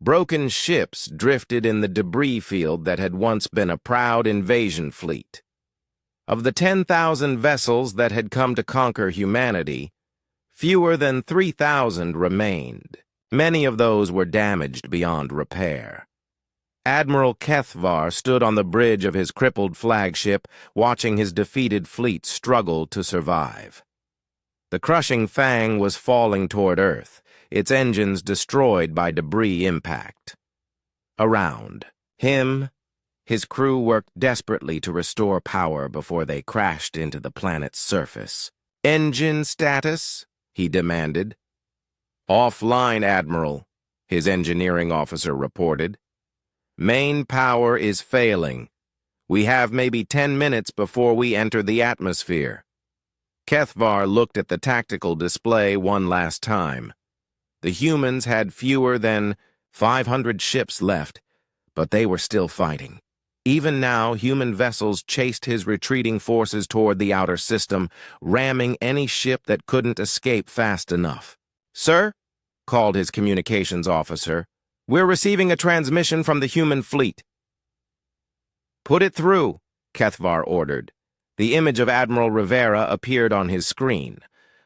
Broken ships drifted in the debris field that had once been a proud invasion fleet. Of the 10,000 vessels that had come to conquer humanity, fewer than 3,000 remained. Many of those were damaged beyond repair. Admiral Kethvar stood on the bridge of his crippled flagship, watching his defeated fleet struggle to survive. The crushing Fang was falling toward Earth, its engines destroyed by debris impact. Around him, his crew worked desperately to restore power before they crashed into the planet's surface. "Engine status?" he demanded. "Offline, Admiral," his engineering officer reported. "Main power is failing. We have maybe 10 minutes before we enter the atmosphere." Kethvar looked at the tactical display one last time. The humans had fewer than 500 ships left, but they were still fighting. Even now, human vessels chased his retreating forces toward the outer system, ramming any ship that couldn't escape fast enough. "Sir," called his communications officer, "we're receiving a transmission from the human fleet." "Put it through," Kethvar ordered. The image of Admiral Rivera appeared on his screen.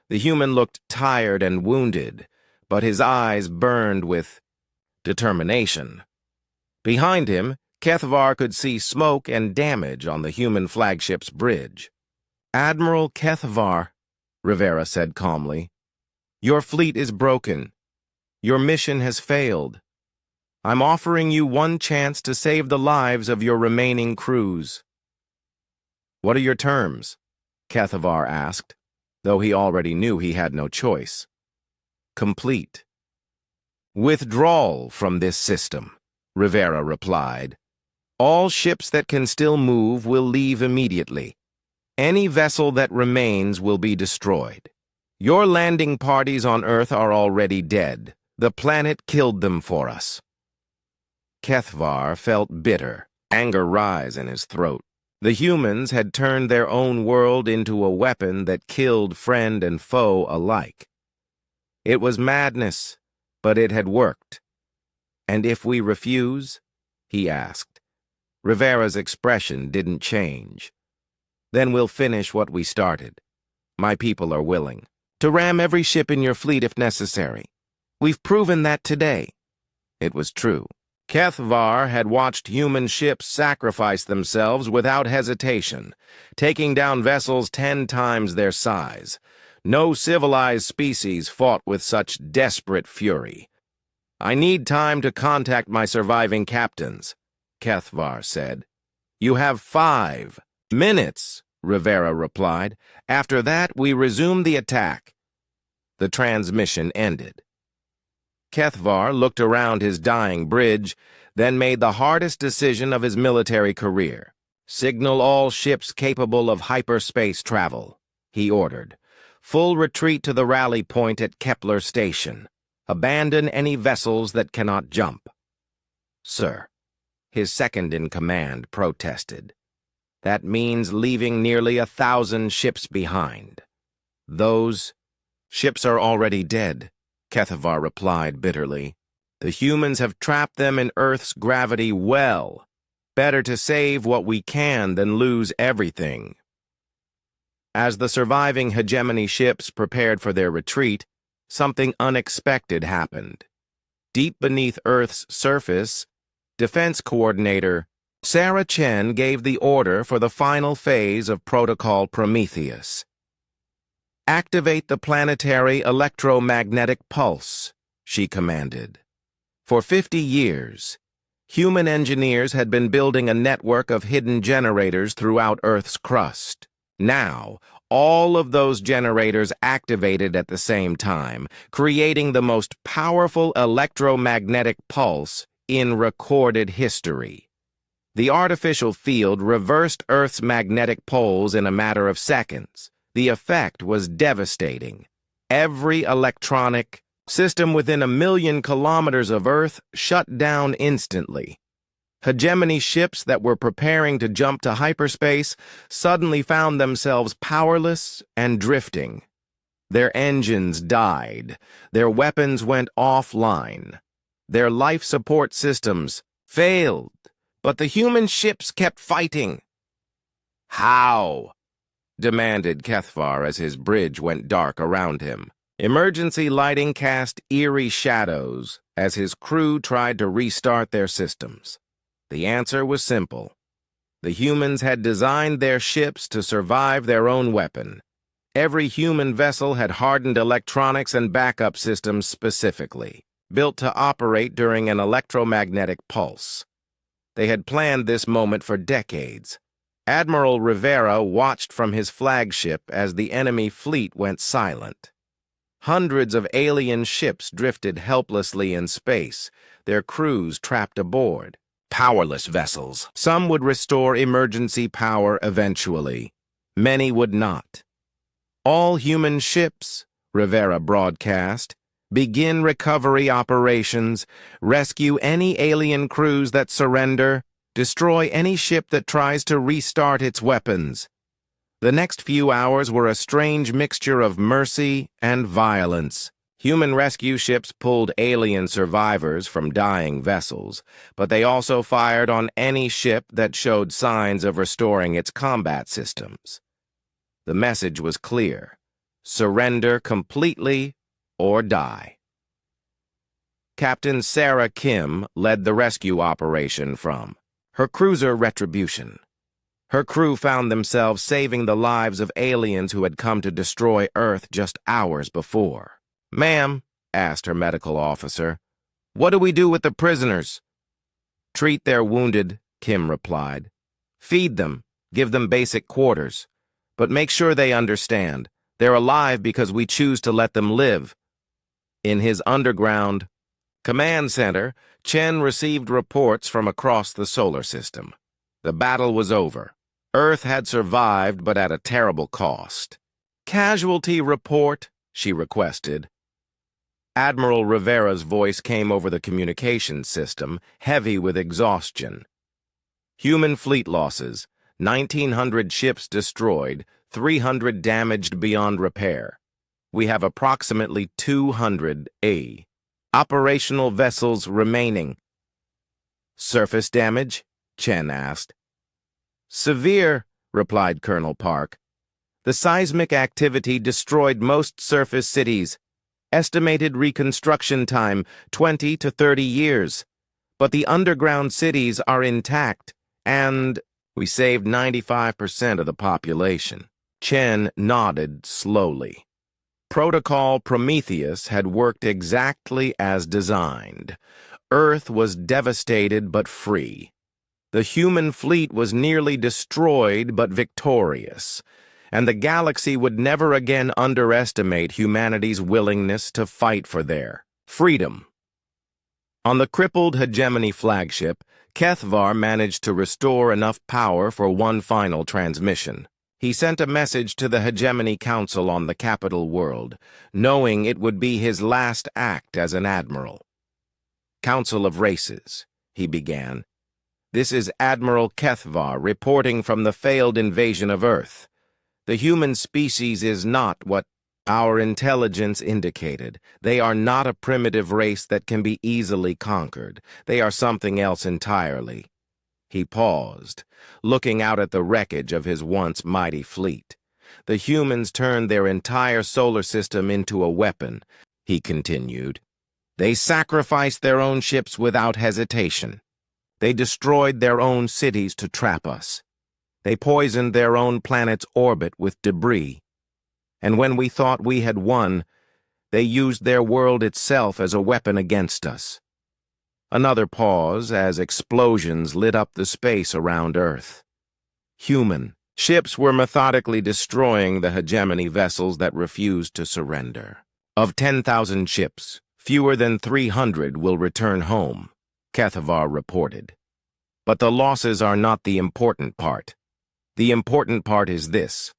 The human looked tired and wounded, but his eyes burned with determination. Behind him, Kethvar could see smoke and damage on the human flagship's bridge. "Admiral Kethvar," Rivera said calmly, "your fleet is broken. Your mission has failed. I'm offering you one chance to save the lives of your remaining crews." "What are your terms?" Kethvar asked, though he already knew he had no choice. "Complete withdrawal from this system," Rivera replied. "All ships that can still move will leave immediately. Any vessel that remains will be destroyed. Your landing parties on Earth are already dead. The planet killed them for us." Kethvar felt bitter, anger rise in his throat. The humans had turned their own world into a weapon that killed friend and foe alike. It was madness, but it had worked. "And if we refuse?" he asked. Rivera's expression didn't change. "Then we'll finish what we started. My people are willing to ram every ship in your fleet if necessary. We've proven that today." It was true. Kethvar had watched human ships sacrifice themselves without hesitation, taking down vessels 10 times their size. No civilized species fought with such desperate fury. "I need time to contact my surviving captains," Kethvar said. "You have 5 minutes," Rivera replied. "After that, we resume the attack." The transmission ended. Kethvar looked around his dying bridge, then made the hardest decision of his military career. "Signal all ships capable of hyperspace travel," he ordered. "Full retreat to the rally point at Kepler Station. Abandon any vessels that cannot jump." "Sir," his second-in-command protested. "That means leaving nearly 1,000 ships behind." "Those ships are already dead," Kethvar replied bitterly. "The humans have trapped them in Earth's gravity well. Better to save what we can than lose everything." As the surviving hegemony ships prepared for their retreat, something unexpected happened. Deep beneath Earth's surface, Defense Coordinator Sarah Chen gave the order for the final phase of Protocol Prometheus. "Activate the planetary electromagnetic pulse," she commanded. For 50 years, human engineers had been building a network of hidden generators throughout Earth's crust. Now, all of those generators activated at the same time, creating the most powerful electromagnetic pulse in recorded history. The artificial field reversed Earth's magnetic poles in a matter of seconds. The effect was devastating. Every electronic system within 1,000,000 kilometers of Earth shut down instantly. Hegemony ships that were preparing to jump to hyperspace suddenly found themselves powerless and drifting. Their engines died. Their weapons went offline. Their life support systems failed. But the human ships kept fighting. "How?" demanded Kethvar as his bridge went dark around him. Emergency lighting cast eerie shadows as his crew tried to restart their systems. The answer was simple. The humans had designed their ships to survive their own weapon. Every human vessel had hardened electronics and backup systems specifically, built to operate during an electromagnetic pulse. They had planned this moment for decades. Admiral Rivera watched from his flagship as the enemy fleet went silent. Hundreds of alien ships drifted helplessly in space, their crews trapped aboard. Powerless vessels. Some would restore emergency power eventually. Many would not. "All human ships," Rivera broadcast, "begin recovery operations, rescue any alien crews that surrender, destroy any ship that tries to restart its weapons." The next few hours were a strange mixture of mercy and violence. Human rescue ships pulled alien survivors from dying vessels, but they also fired on any ship that showed signs of restoring its combat systems. The message was clear: surrender completely or die. Captain Sarah Kim led the rescue operation from her cruiser Retribution. Her crew found themselves saving the lives of aliens who had come to destroy Earth just hours before. "Ma'am," asked her medical officer, "what do we do with the prisoners?" "Treat their wounded," Kim replied. "Feed them, give them basic quarters. But make sure they understand. They're alive because we choose to let them live." In his underground command center, Chen received reports from across the solar system. The battle was over. Earth had survived, but at a terrible cost. "Casualty report," she requested. Admiral Rivera's voice came over the communications system, heavy with exhaustion. "Human fleet losses, 1,900 ships destroyed, 300 damaged beyond repair. We have approximately 200 operational vessels remaining." "Surface damage?" Chen asked. "Severe," replied Colonel Park. "The seismic activity destroyed most surface cities. Estimated reconstruction time, 20 to 30 years. But the underground cities are intact, and we saved 95% of the population." Chen nodded slowly. Protocol Prometheus had worked exactly as designed. Earth was devastated but free. The human fleet was nearly destroyed but victorious. and the galaxy would never again underestimate humanity's willingness to fight for their freedom. On the crippled hegemony flagship, Kethvar managed to restore enough power for one final transmission. He sent a message to the Hegemony Council on the capital world, knowing it would be his last act as an admiral. "Council of Races," he began. "This is Admiral Kethvar reporting from the failed invasion of Earth. The human species is not what our intelligence indicated. They are not a primitive race that can be easily conquered. They are something else entirely." He paused, looking out at the wreckage of his once mighty fleet. "The humans turned their entire solar system into a weapon," he continued. "They sacrificed their own ships without hesitation. They destroyed their own cities to trap us. They poisoned their own planet's orbit with debris. And when we thought we had won, they used their world itself as a weapon against us." Another pause as explosions lit up the space around Earth. Human ships were methodically destroying the hegemony vessels that refused to surrender. "Of 10,000 ships, fewer than 300 will return home," Kethvar reported. "But the losses are not the important part. The important part is this.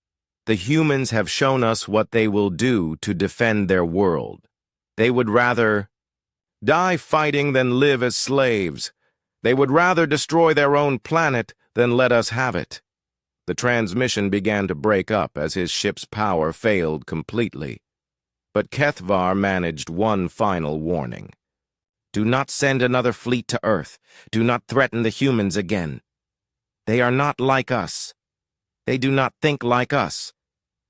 The humans have shown us what they will do to defend their world. They would rather die fighting than live as slaves. They would rather destroy their own planet than let us have it." The transmission began to break up as his ship's power failed completely. But Kethvar managed one final warning. "Do not send another fleet to Earth. Do not threaten the humans again. They are not like us. They do not think like us.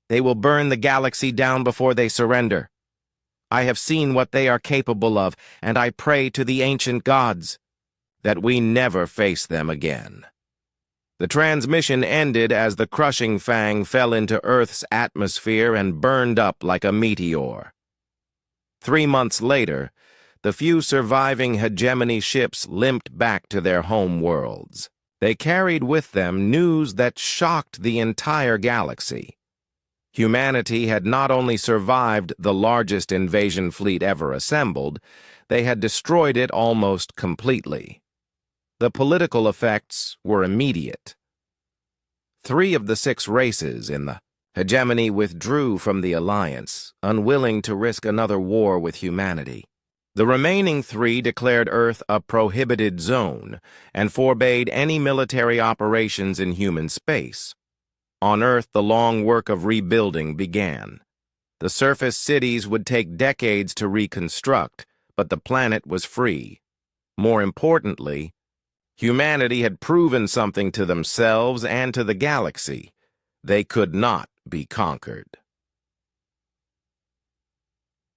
They will burn the galaxy down before they surrender. I have seen what they are capable of, and I pray to the ancient gods that we never face them again." The transmission ended as the crushing fang fell into Earth's atmosphere and burned up like a meteor. 3 months later, the few surviving hegemony ships limped back to their home worlds. They carried with them news that shocked the entire galaxy. Humanity had not only survived the largest invasion fleet ever assembled, they had destroyed it almost completely. The political effects were immediate. 3 of the 6 races in the hegemony withdrew from the alliance, unwilling to risk another war with humanity. The remaining 3 declared Earth a prohibited zone and forbade any military operations in human space. On Earth, the long work of rebuilding began. The surface cities would take decades to reconstruct, but the planet was free. More importantly, humanity had proven something to themselves and to the galaxy. They could not be conquered.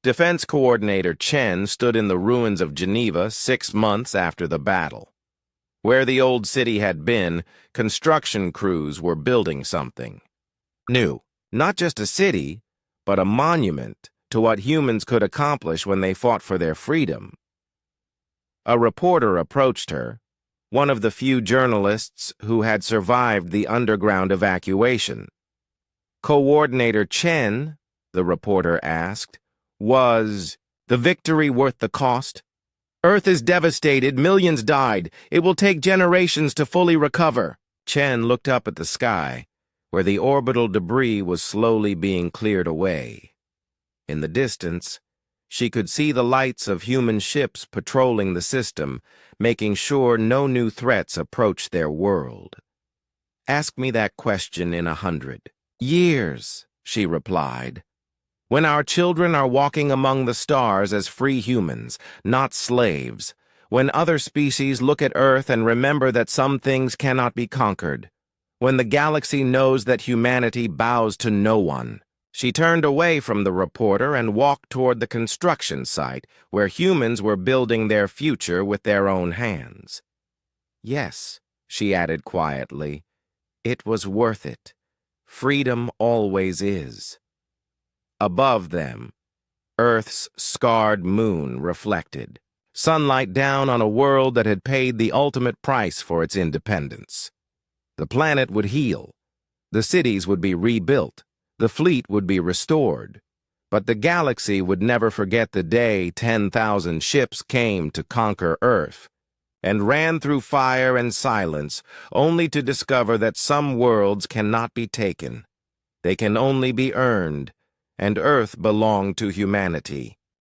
Defense Coordinator Chen stood in the ruins of Geneva 6 months after the battle. Where the old city had been, construction crews were building something new. Not just a city, but a monument to what humans could accomplish when they fought for their freedom. A reporter approached her, one of the few journalists who had survived the underground evacuation. "Coordinator Chen," the reporter asked, "was the victory worth the cost? Earth is devastated, millions died. It will take generations to fully recover." Chen looked up at the sky, where the orbital debris was slowly being cleared away. In the distance, she could see the lights of human ships patrolling the system, making sure no new threats approached their world. "Ask me that question in 100 years," she replied. "When our children are walking among the stars as free humans, not slaves. When other species look at Earth and remember that some things cannot be conquered. When the galaxy knows that humanity bows to no one." She turned away from the reporter and walked toward the construction site, where humans were building their future with their own hands. "Yes," she added quietly, "it was worth it. Freedom always is." Above them, Earth's scarred moon reflected, sunlight down on a world that had paid the ultimate price for its independence. The planet would heal. The cities would be rebuilt, the fleet would be restored, but the galaxy would never forget the day 10,000 ships came to conquer Earth and ran through fire and silence, only to discover that some worlds cannot be taken. They can only be earned, and Earth belonged to humanity.